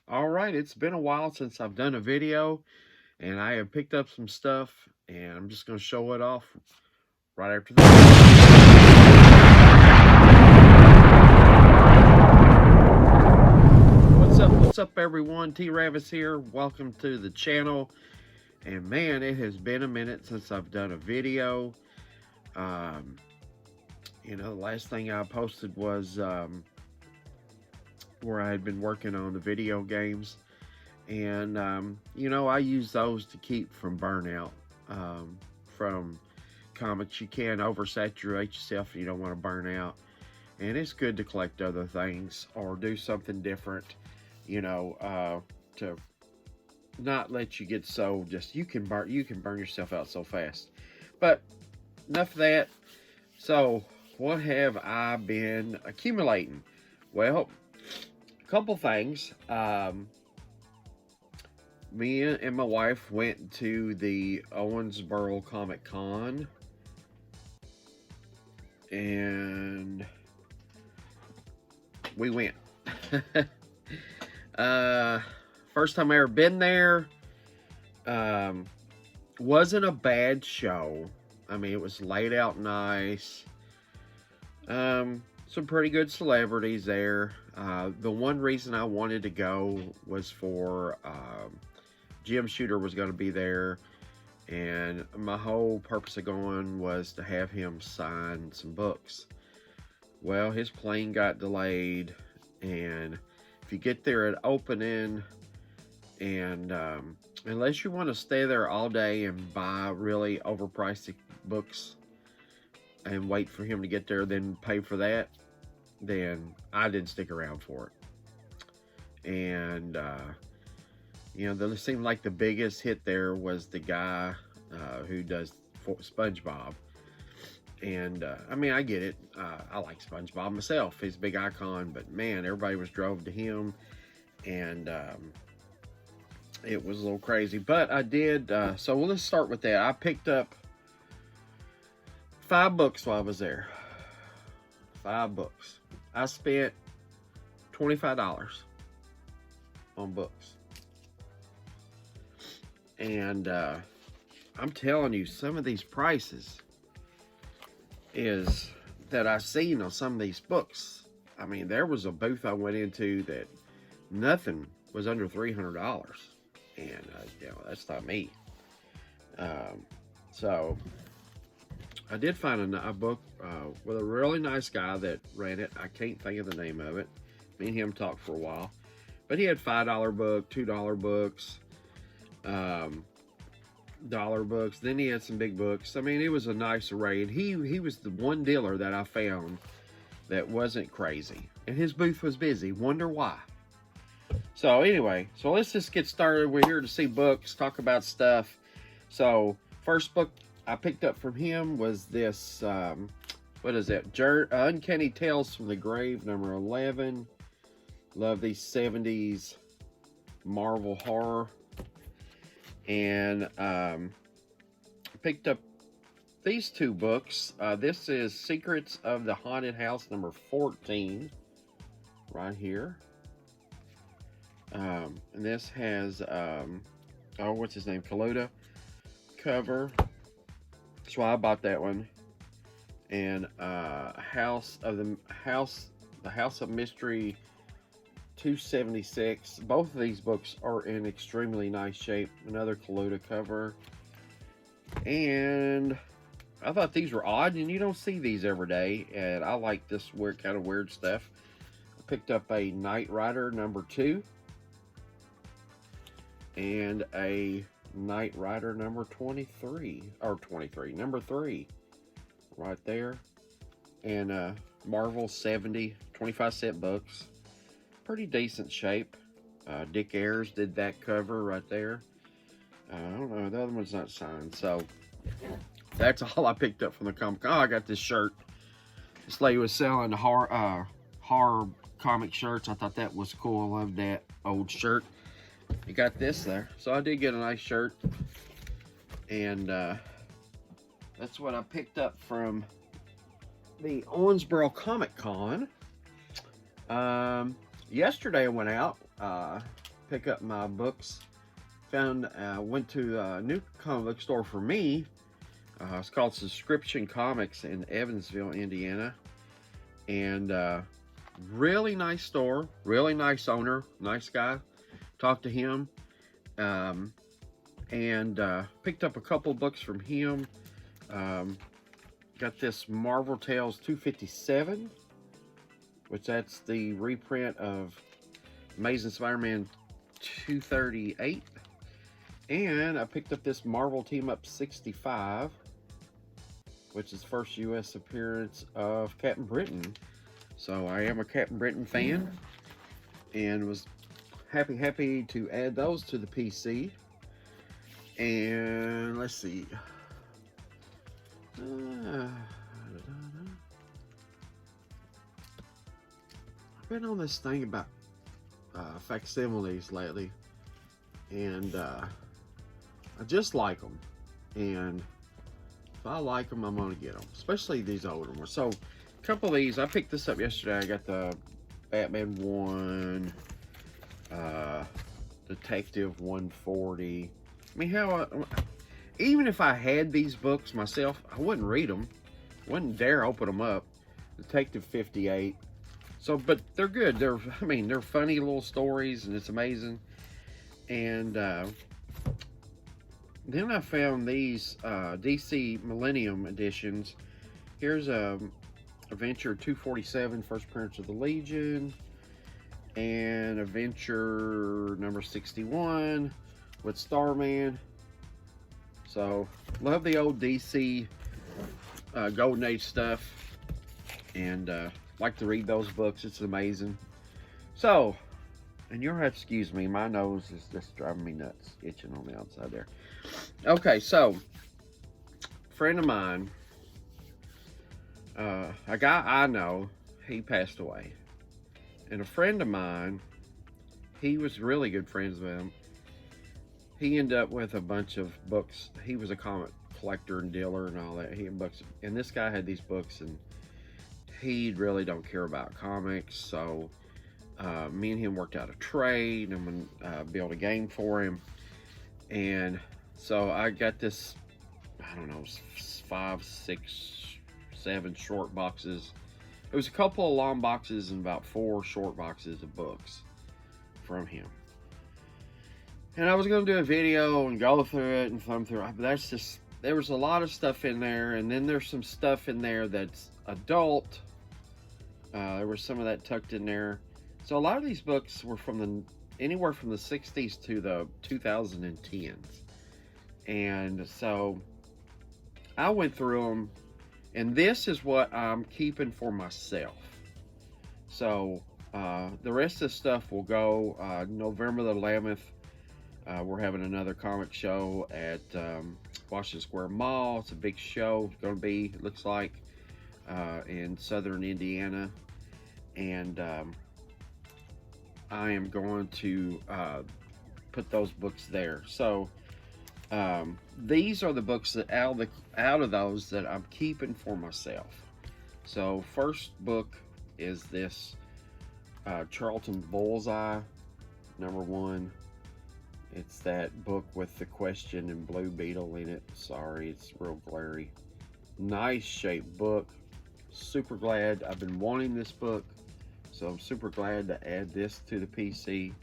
All right, it's been a while since I've done a video, and I have picked up some stuff, and I'm just going to show it off right after this. What's up, everyone? T-RAVIS here. Welcome to the channel. And man, it has been a minute since I've done a video. Um, the last thing I posted was where I had been working on the video games. And I use those to keep from burnout from comics. You can't oversaturate yourself if you don't want to burn out, and it's good to collect other things or do something different, to not let you get so just you can burn yourself out so fast. But enough of that. So what have I been accumulating? Well, a couple things. Me and my wife went to the Owensboro Comic Con, and we went. First time I ever been there. Wasn't a bad show. I mean, it was laid out nice. Some pretty good celebrities there. The one reason I wanted to go was for Jim Shooter was going to be there, and my whole purpose of going was to have him sign some books. Well, his plane got delayed, and if you get there at opening, and unless you want to stay there all day and buy really overpriced books and wait for him to get there, then pay for that, then I didn't stick around for it. And there seemed like the biggest hit there was the guy who does SpongeBob. And I mean, I get it. I like SpongeBob myself. He's a big icon, but man, everybody was drove to him, and it was a little crazy. But I did. So let's start with that. I picked up 5 books while I was there. 5 books. I spent $25 on books. And I'm telling you, some of these prices is that I've seen on some of these books. I mean, there was a booth I went into that nothing was under $300, and that's not me. So I did find a book with a really nice guy that ran it. I can't think of the name of it. Me and him talked for a while, but he had $5 book, $2 books, dollar books. Then he had some big books. I mean, it was a nice array, and he was the one dealer that I found that wasn't crazy, and his booth was busy. Wonder why. So anyway, so let's just get started. We're here to see books, talk about stuff. So first book I picked up from him was this what is that? Uncanny Tales from the Grave, number 11. Love these 70s Marvel horror. And picked up these 2 books. This is Secrets of the Haunted House, number 14, right here. And this has what's his name, Kaluta cover. That's why I bought that one. And House of Mystery 276. Both of these books are in extremely nice shape. Another Kaluta cover. And I thought these were odd, and you don't see these every day, and I like this kind of weird stuff. I picked up a Knight Rider number 2 and a Knight Rider number 23, number 3 right there. And Marvel 70 25-cent books. Pretty decent shape. Dick Ayers did that cover right there. I don't know, the other one's not signed. So that's all I picked up from the comic. Oh, I got this shirt. This lady was selling the horror comic shirts. I thought that was cool. I love that old shirt. You got this there. So I did get a nice shirt. And that's what I picked up from the Owensboro Comic Con. Yesterday I went out. pick up my books. Went to a new comic book store for me. It's called Subscription Comics in Evansville, Indiana. And really nice store, really nice owner, nice guy. Talked to him. And picked up a couple books from him. Got this Marvel Tales 257, which that's the reprint of Amazing Spider-Man 238. And I picked up this Marvel Team Up 65, which is the first U.S. appearance of Captain Britain. So I am a Captain Britain fan, and was happy to add those to the PC. And let's see. I've been on this thing about facsimiles lately, and I just like them. And if I like them, I'm gonna get them, especially these older ones. So a couple of these, I picked this up yesterday. I got the Batman 1, Detective 140. I mean, even if I had these books myself, I wouldn't read them. I wouldn't dare open them up. Detective 58. So, but they're good. They're funny little stories, and it's amazing. And then I found these DC Millennium editions. Here's Adventure 247, first appearance of the Legion, and Adventure number 61 with Starman. So, love the old DC Golden Age stuff, and like to read those books. It's amazing. So, and you'll have to excuse me, my nose is just driving me nuts, itching on the outside there. Okay, so, a friend of mine, a guy I know, he passed away. And a friend of mine, he was really good friends with him. He ended up with a bunch of books. He was a comic collector and dealer and all that. He had books, and this guy had these books, and he really don't care about comics. So me and him worked out a trade. I'm gonna build a game for him, and so I got this. I don't know, 5, 6, 7 short boxes. It was a couple of long boxes and about 4 short boxes of books from him. And I was going to do a video and go through it and thumb through it, but that's just, there was a lot of stuff in there, and then there's some stuff in there that's adult. There was some of that tucked in there. So a lot of these books were from anywhere from the 60s to the 2010s. And so I went through them, and this is what I'm keeping for myself. So the rest of the stuff will go November the 11th. We're having another comic show at Washington Square Mall. It's a big show. It's going to be, it looks like, in southern Indiana. And I am going to put those books there. So these are the books that out of those that I'm keeping for myself. So first book is this Charlton Bullseye, #1. It's that book with the question and Blue Beetle in it. Sorry, it's real glary. Nice shaped book. Super glad. I've been wanting this book, so I'm super glad to add this to the PC.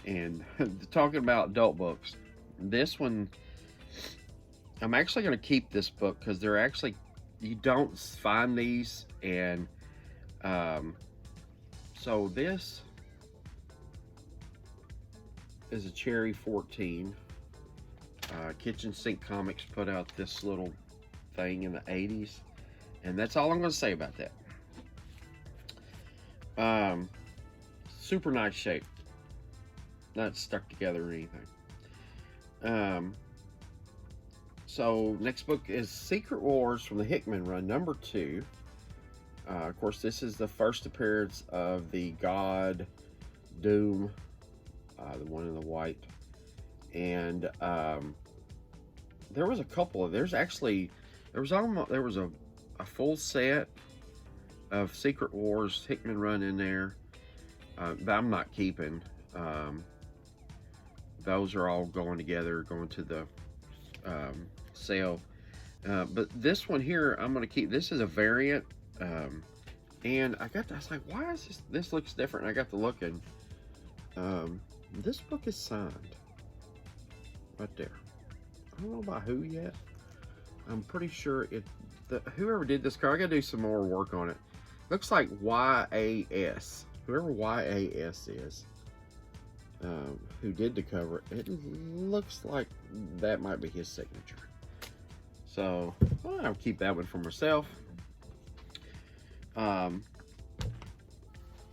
And talking about adult books, this one, I'm actually going to keep this book because they're actually, you don't find these. And so this is a Cherry 14. Kitchen Sink Comics put out this little thing in the 80s, and that's all I'm going to say about that. Super nice shape, not stuck together or anything. So next book is Secret Wars from the Hickman run, #2. Of course, this is the first appearance of the God Doom, the one in the white. And there was a couple of, there was a full set of Secret Wars Hickman run in there, but I'm not keeping. those are all going together, going to the sale. But this one here, I'm going to keep. This is a variant. And I was like, why is this? This looks different. And I got to looking. This book is signed right there. I don't know by who yet. I'm pretty sure whoever did this cover, I gotta do some more work on it. Looks like YAS. Whoever YAS is, who did the cover, it looks like that might be his signature. So I'll keep that one for myself. And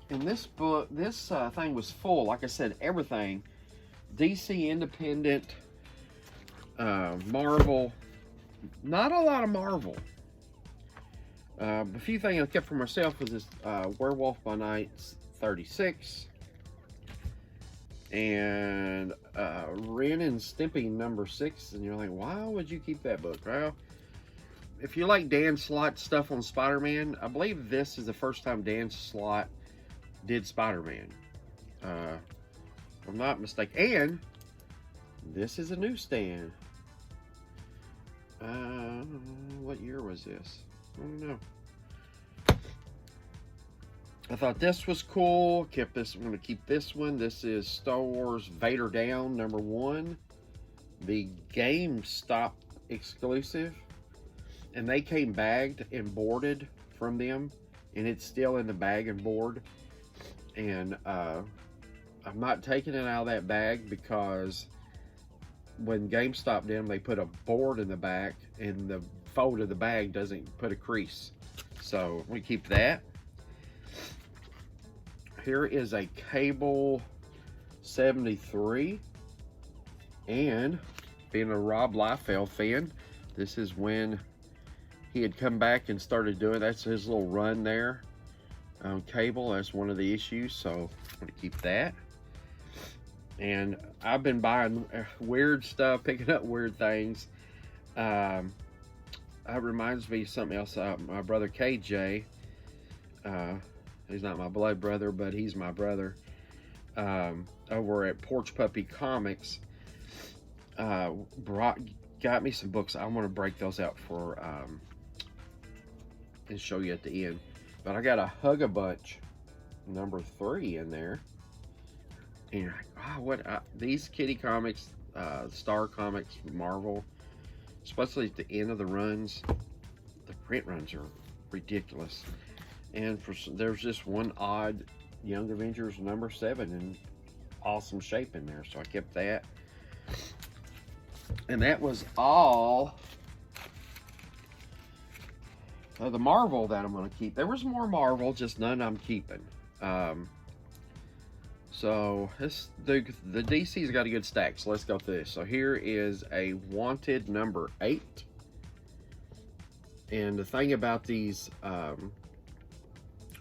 this book, this thing was full. Like I said, everything. DC Independent, Marvel. Not a lot of Marvel. A few things I kept for myself was this Werewolf by Night 36. And Ren and Stimpy number 6. And you're like, why would you keep that book? Well, if you like Dan Slott's stuff on Spider-Man, I believe this is the first time Dan Slott did Spider-Man. If I'm not mistaken. And this is a newsstand. What year was this? I don't know. I thought this was cool. Kept this. I'm going to keep this one. This is Star Wars Vader Down #1, the GameStop exclusive, and they came bagged and boarded from them, and it's still in the bag and board. And I'm not taking it out of that bag because when GameStop did them, they put a board in the back, and the fold of the bag doesn't put a crease. So we keep that. Here is a Cable 73, and being a Rob Liefeld fan, this is when he had come back and started doing. That's his little run there on Cable. That's one of the issues, so I'm going to keep that. And I've been buying weird stuff, picking up weird things. That reminds me of something else. My brother KJ, he's not my blood brother, but he's my brother, over at Porch Puppy Comics, got me some books. I want to break those out for and show you at the end. But I got a Hug-a-Bunch #3 in there. And these kitty comics, Star Comics, Marvel, especially at the end of the runs, the print runs are ridiculous. And there's just one odd Young Avengers #7 in awesome shape in there, so I kept that. And that was all of the Marvel that I'm going to keep. There was more Marvel, just none I'm keeping. So the DC's got a good stack, so let's go through this. So here is a Wanted #8. And the thing about these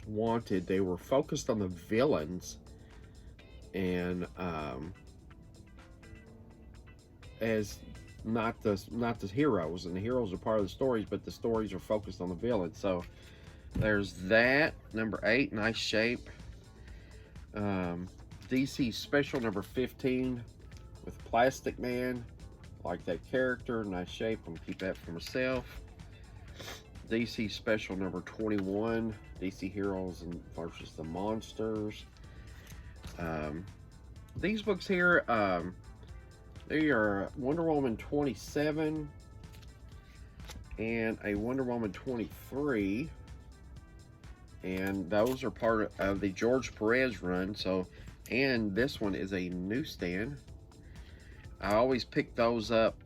Wanted, they were focused on the villains, and as not the heroes, and the heroes are part of the stories, but the stories are focused on the villains. So there's that #8, nice shape. DC Special #15 with Plastic Man, like that character, nice shape. I'm gonna keep that for myself. DC Special #21, DC Heroes versus the Monsters. These books here, they are Wonder Woman 27 and a Wonder Woman 23, and those are part of the George Perez run. So, and this one is a newsstand. I always pick those up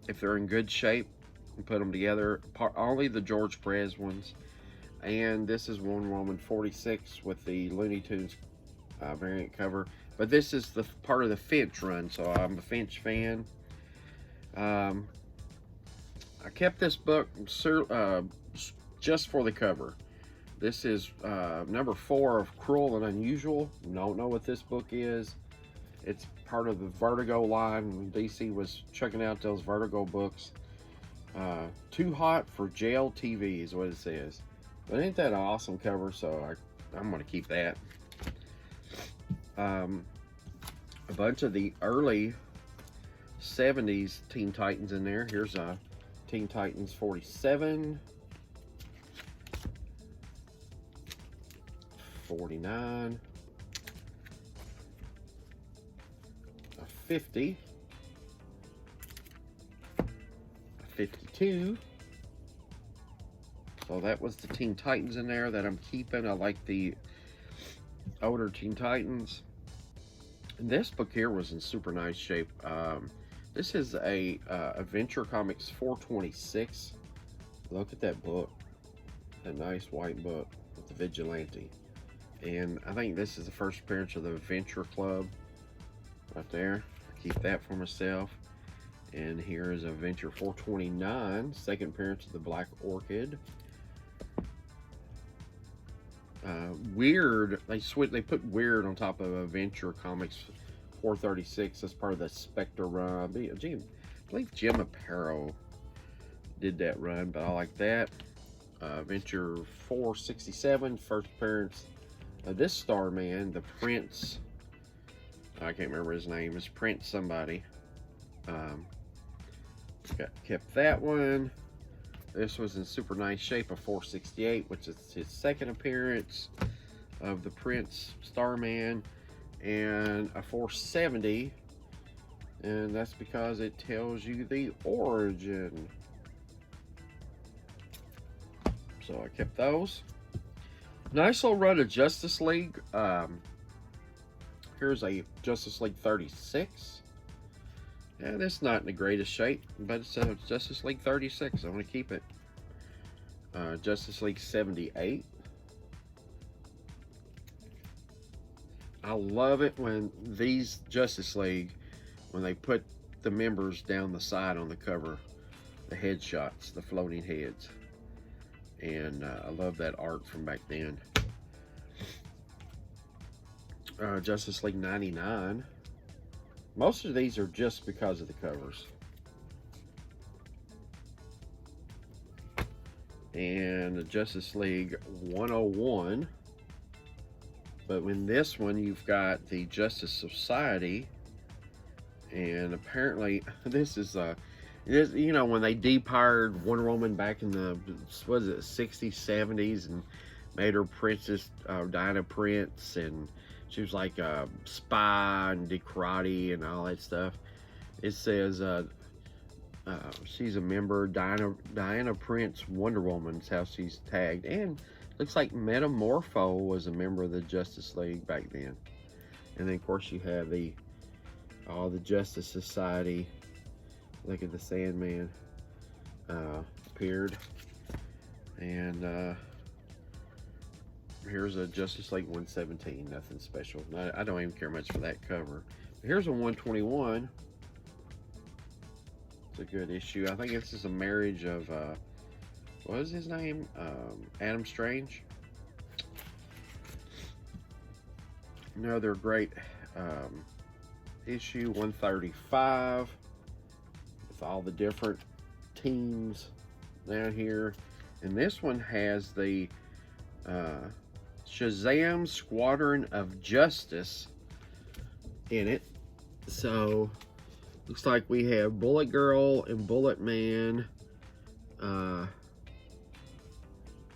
if they're in good shape and put them together. Only the George Perez ones. And this is Wonder Woman 46 with the Looney Tunes variant cover. But this is the part of the Finch run, so I'm a Finch fan. I kept this book just for the cover. This is #4 of Cruel and Unusual. Don't know what this book is. It's part of the Vertigo line. When DC was checking out those Vertigo books. Too Hot for Jail TV is what it says. But ain't that an awesome cover? So I'm going to keep that. A bunch of the early 70s Teen Titans in there. Here's a Teen Titans 47, 49, a 50, a 52. So that was the Teen Titans in there that I'm keeping. I like the older Teen Titans. And this book here was in super nice shape. This is a Adventure Comics 426. Look at that book. That nice white book with the Vigilante. And I think this is the first appearance of the Adventure Club right there. I keep that for myself. And here is Adventure 429, second appearance of the Black Orchid. Weird, they put Weird on top of Adventure Comics 436 as part of the Spectre run. I believe Jim Aparo did that run, but I like that. Adventure 467, first appearance of this Starman, the Prince. I can't remember his name. It's Prince somebody. Kept that one. This was in super nice shape, a 468, which is his second appearance of the Prince Starman, and a 470, and that's because it tells you the origin. So I kept those. Nice little run of Justice League. Here's a Justice League 36. Yeah, it's not in the greatest shape, but it's a Justice League 36. I'm going to keep it. Justice League 78. I love it when these Justice League, when they put the members down the side on the cover, the headshots, the floating heads. And I love that art from back then. Justice League 99. Most of these are just because of the covers. And the Justice League 101. But in this one, you've got the Justice Society. And apparently, this is, you know, when they depowered Wonder Woman back in the, what is it, 60s, 70s, and made her Princess Diana Prince, and she was like a spy and did karate and all that stuff. It says she's a member, Diana Prince Wonder Woman's how she's tagged. And looks like Metamorpho was a member of the Justice League back then. And then of course you have all the Justice Society. Look at the Sandman appeared. And here's a Justice League 117, nothing special. I don't even care much for that cover. Here's a 121. It's a good issue. I think this is a marriage of, what is his name? Adam Strange. Another great issue, 135, with all the different teams down here. And this one has the Shazam Squadron of Justice in it. So looks like we have Bullet Girl and Bullet Man,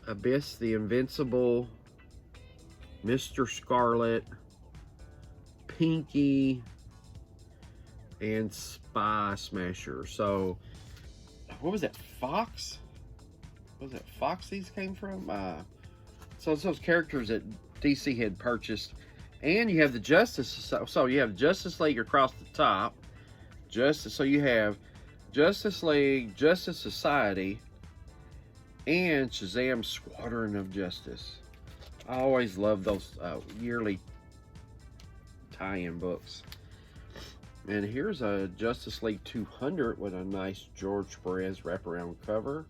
Abyss the Invincible, Mr. Scarlet, Pinky, and Spy Smasher. So what was that, Fox? Was it Fox these came from? So it's those characters that DC had purchased. And you have the Justice, so you have Justice League across the top. So you have Justice League, Justice Society, and Shazam Squadron of Justice. I always love those yearly tie-in books. And here's a Justice League 200 with a nice George Perez wraparound cover.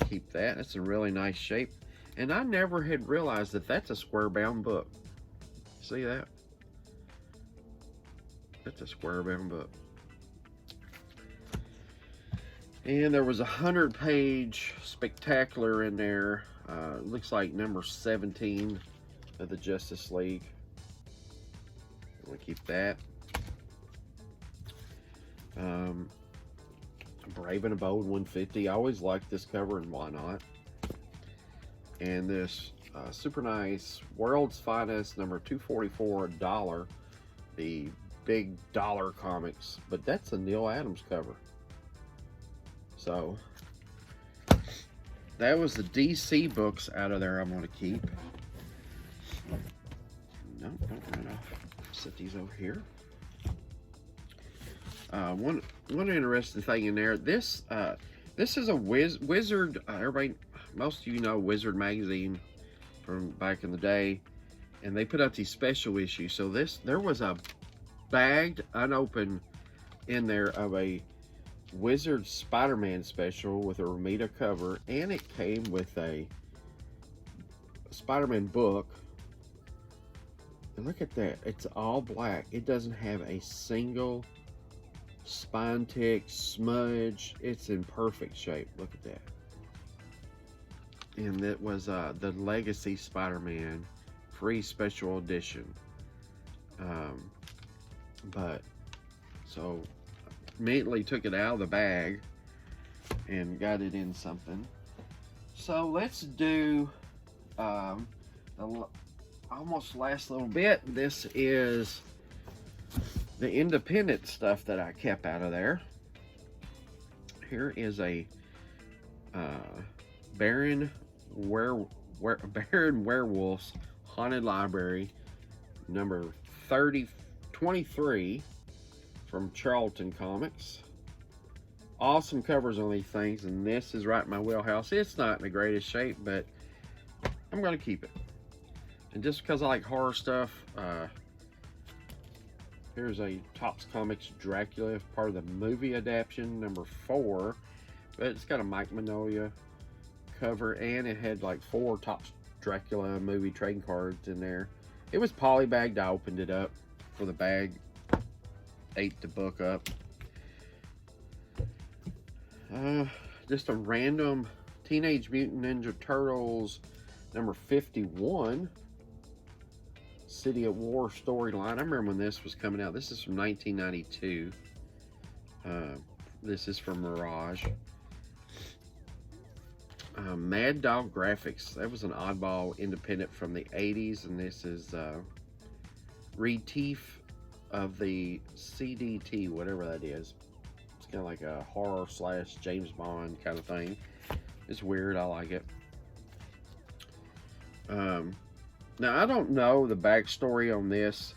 I'll keep that. That's a really nice shape. And I never had realized that that's a square-bound book. See that? That's a square-bound book. And there was a 100-page spectacular in there. Looks like number 17 of the Justice League. I'm going to keep that. Um, Brave and Bold 150. I always liked this cover, and why not? And this super nice World's Finest number 244, $1, the big dollar comics, but that's a Neil Adams cover. So that was the DC books out of there I'm going to keep. No, don't run off. Set these over here. One interesting thing in there. This is a Wizard. Everybody, most of you know Wizard magazine from back in the day, and they put out these special issues. So there was a bagged, unopened in there of a Wizard Spider-Man special with a Romita cover, and it came with a Spider-Man book. And look at that, it's all black. It doesn't have a single spine tick, smudge. It's in perfect shape. Look at that. And that was the Legacy Spider-Man free special edition. But so immediately took it out of the bag and got it in something. So let's do the almost last little bit. This is the independent stuff that I kept out of there. Here is a Baron Werewolf's Haunted Library number 23 from Charlton Comics. Awesome covers on these things, and this is right in my wheelhouse. It's not in the greatest shape, but I'm going to keep it. And just because I like horror stuff, here's a Topps Comics Dracula, part of the movie adaptation, number 4. But it's got a Mike Mignola cover, and it had like 4 Topps Dracula movie trading cards in there. It was polybagged. I opened it up for the bag, ate the book up. Just a random Teenage Mutant Ninja Turtles number 51 City of War storyline. I remember when this was coming out. This is from 1992. This is from Mirage. Mad Dog Graphics. That was an oddball independent from the 80s, and this is Reed Teef of the CDT, whatever that is. It's kind of like a horror / James Bond kind of thing. It's weird. I like it. Now, I don't know the backstory on this.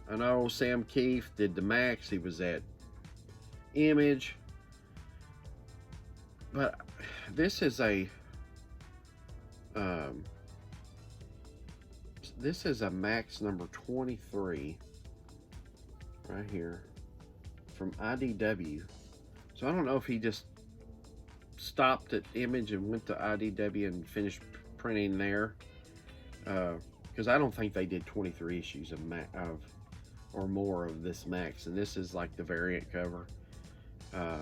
I know Sam Keefe did the Max. He was at Image. But this is a Max number 23 right here from IDW. So I don't know if he just stopped at Image and went to IDW and finished printing there, because I don't think they did 23 issues of or more of this Max, and this is like the variant cover. I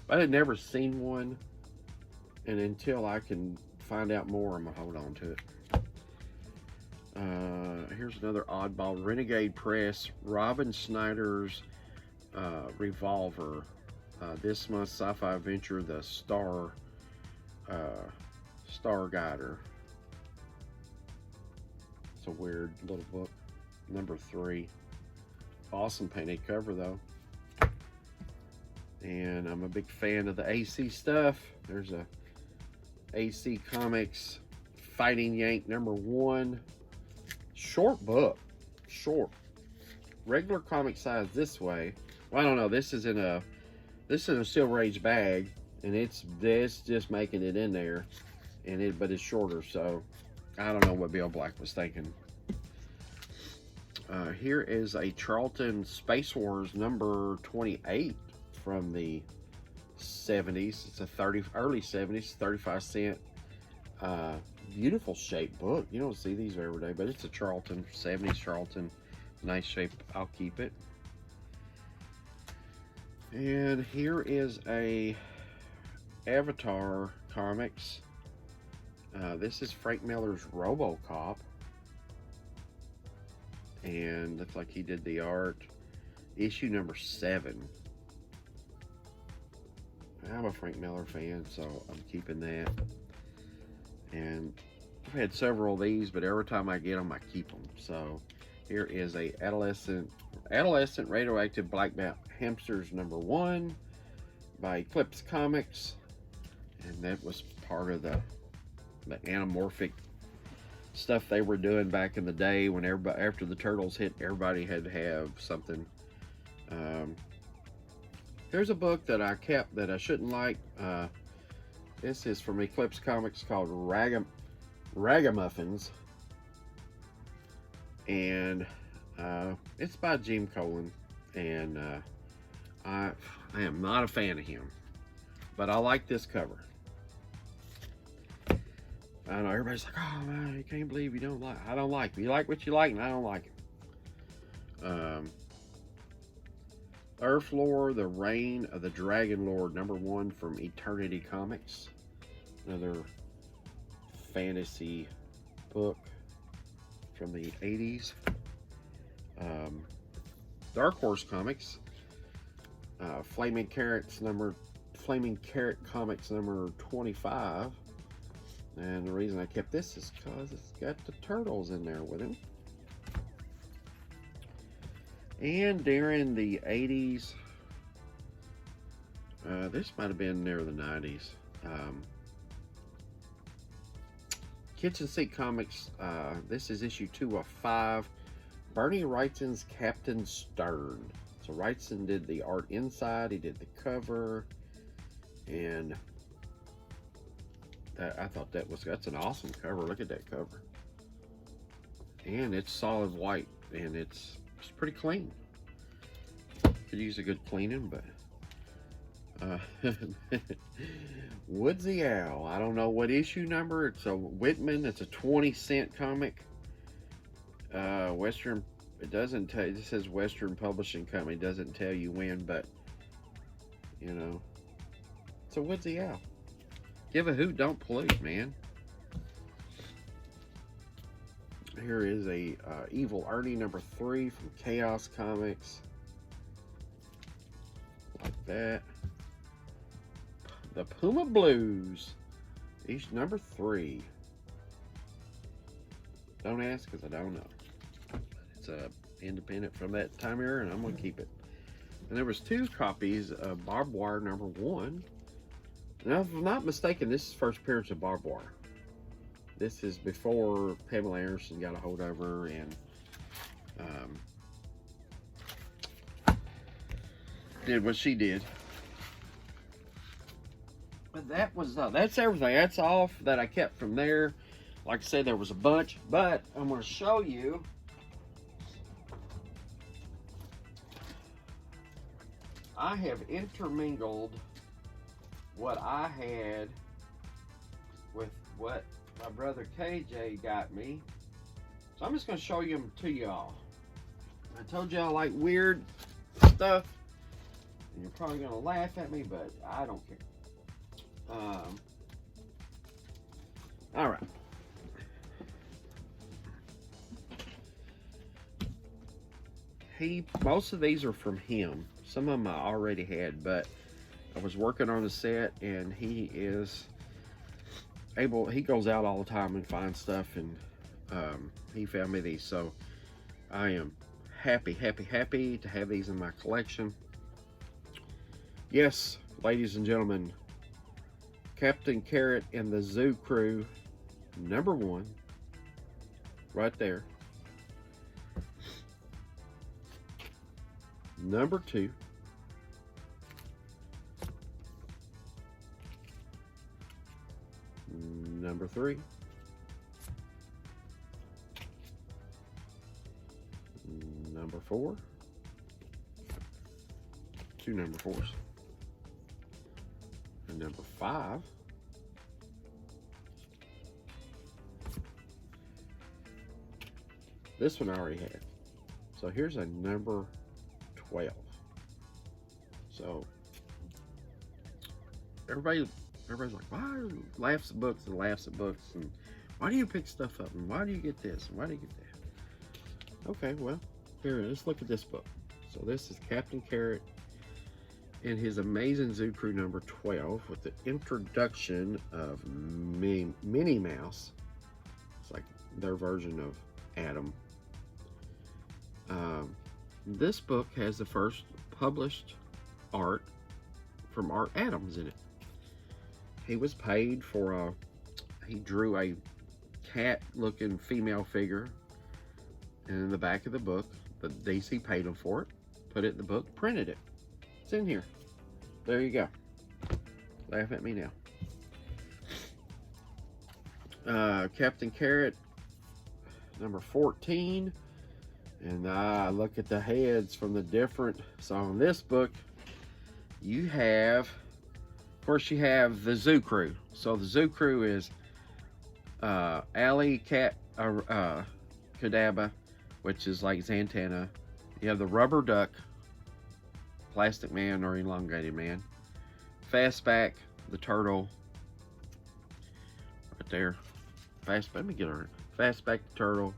had never seen one, and until I can find out more, I'm gonna hold on to it. Here's another oddball, Renegade Press, Robin Snyder's Revolver. This month's sci-fi adventure, the Star Guider. It's a weird little book. Number 3. Awesome painted cover though. And I'm a big fan of the AC stuff. There's a AC Comics Fighting Yank number 1. Short book. Short. Regular comic size this way. Well, I don't know. This is in a Silver Age bag, and it's just making it in there, but it's shorter. So I don't know what Bill Black was thinking. Here is a Charlton Space Wars number 28 from the 70s. It's a early 70s, 35-cent. Beautiful shaped book. You don't see these every day, but it's a Charlton, 70s Charlton. Nice shape. I'll keep it. And here is a Avatar Comics. This is Frank Miller's RoboCop. And looks like he did the art. Issue number 7. I'm a Frank Miller fan, so I'm keeping that. And I've had several of these, but every time I get them, I keep them. So here is a adolescent radioactive black hamsters #1 by Eclipse Comics, and that was part of the anamorphic stuff they were doing back in the day when everybody, after the turtles hit, everybody had to have something. Here's a book that I kept that I shouldn't like. This is from Eclipse Comics called Ragamuffins, and it's by Jim Colin, and I am not a fan of him, but I like this cover. I know everybody's like, oh man, you can't believe you don't like. I don't like it. You like what you like, and I don't like it. Earth Lore, The Reign of the Dragon Lord #1 from Eternity Comics. Another fantasy book from the 80s. Dark Horse Comics. Flaming Carrot Comics #25. And the reason I kept this is because it's got the turtles in there with him. And during the 80s, this might have been near the 90s. Kitchen Sink Comics, this is issue 2 of 5. Bernie Wrightson's Captain Stern. So Wrightson did the art inside, he did the cover, and I thought that's an awesome cover. Look at that cover. And it's solid white, and it's pretty clean. Could use a good cleaning, but Woodsy Owl. I don't know what issue number. It's a Whitman. It's a 20-cent comic. Western. It doesn't tell. It just says Western Publishing Company. It doesn't tell you when, but you know, it's a Woodsy Owl. Give a hoot, don't pollute, man. Here is a Evil Ernie #3 from Chaos Comics. Like that. The Puma Blues, each #3. Don't ask, because I don't know. It's independent from that time era, and I'm going to keep it. And there was 2 copies of Barbed Wire #1. Now, if I'm not mistaken, this is first appearance of Barbed Wire. This is before Pamela Anderson got a hold of her and did what she did. But that was that's everything. That's all that I kept from there. Like I said, there was a bunch, but I'm going to show you. I have intermingled what I had with what my brother KJ got me. So I'm just going to show them to y'all. I told y'all I like weird stuff, and you're probably going to laugh at me, but I don't care. All right. Most of these are from him. Some of them I already had, but I was working on the set, and he is able. He goes out all the time and finds stuff, and he found me these. So I am happy to have these in my collection. Yes, ladies and gentlemen, Captain Carrot and the Zoo Crew #1, right there. #2, #3, #4, 2 #4s, and #5. This one I already had. So here's a #12. So everybody's like, why laughs at books and laughs at books, and why do you pick stuff up, and why do you get this, and why do you get that? Okay, well, here, let's look at this book. So this is Captain Carrot in his Amazing Zoo Crew number 12 with the introduction of Minnie Mouse. It's like their version of Adam. This book has the first published art from Art Adams in it. He was paid for he drew a cat-looking female figure in the back of the book. The DC paid him for it, put it in the book, printed it. It's in here. There you go. Laugh at me now. Captain Carrot, number 14. And look at the heads from the different. So in this book, you have, of course, you have the Zoo Crew. So the Zoo Crew is Alley Cat, Kadabra, which is like Zantana. You have the Rubber Duck, Plastic Man or Elongated Man, Fastback, the Turtle, right there. Let me get her. Fastback, the Turtle,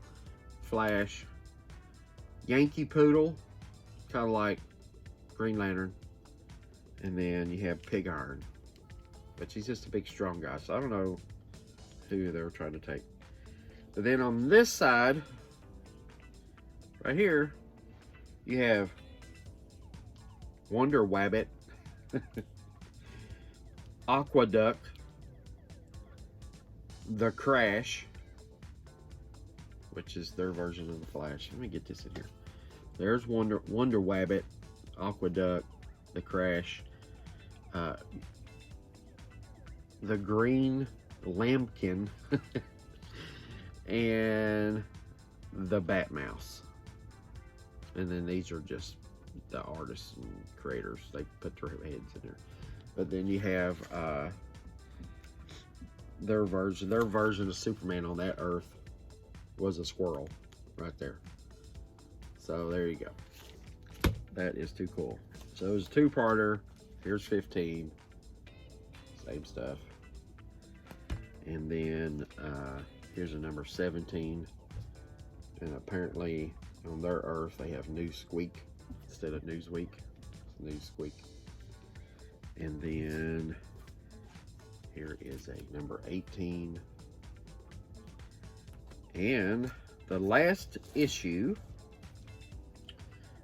Flash, Yankee Poodle, kind of like Green Lantern, and then you have Pig Iron, but he's just a big strong guy, so I don't know who they were trying to take. But then on this side, right here, you have Wonder Wabbit, Aqueduct, the Crash, which is their version of the Flash. Let me get this in here. There's Wonder Wabbit, Aqueduct, the Crash, the Green Lambkin, and the Bat Mouse. And then these are just the artists and creators. They put their heads in there. But then you have their version of Superman on that Earth was a squirrel right there. So there you go. That is too cool. So it was a two-parter. Here's 15. Same stuff. And then here's a number 17. And apparently on their Earth they have Newsweek instead of Newsweek. It's Newsweek. And then here is a number 18. And the last issue,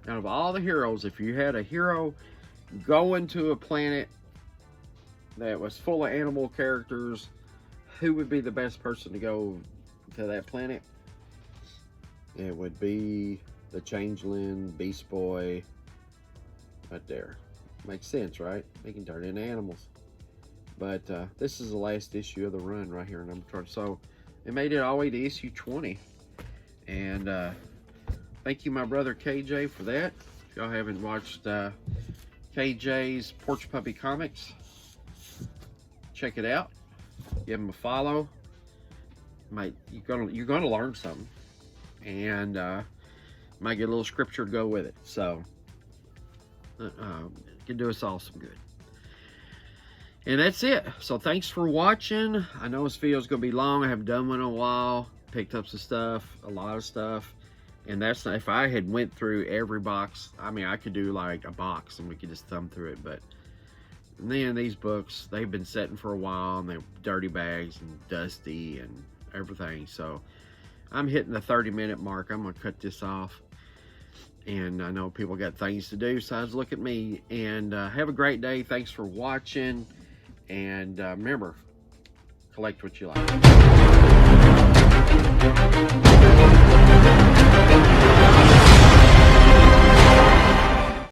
out of all the heroes, if you had a hero going to a planet that was full of animal characters, who would be the best person to go to that planet? It would be the Changeling, Beast Boy, right there. Makes sense, right? They can turn into animals. But this is the last issue of the run right here, number 12. So it made it all the way to issue 20. And thank you, my brother KJ, for that. If y'all haven't watched KJ's Porch Puppy Comics, check it out. Give him a follow. You're gonna learn something, and might get a little scripture to go with it. So it can do us all some good. And that's it. So thanks for watching. I know this video is gonna be long. I haven't done one in a while. Picked up some stuff, a lot of stuff. And that's not, if I had went through every box, I mean, I could do like a box and we could just thumb through it. But then these books, they've been sitting for a while and they're dirty bags and dusty and everything. So I'm hitting the 30-minute mark. I'm gonna cut this off. And I know people got things to do, so look at me. And have a great day. Thanks for watching. And remember, collect what you like.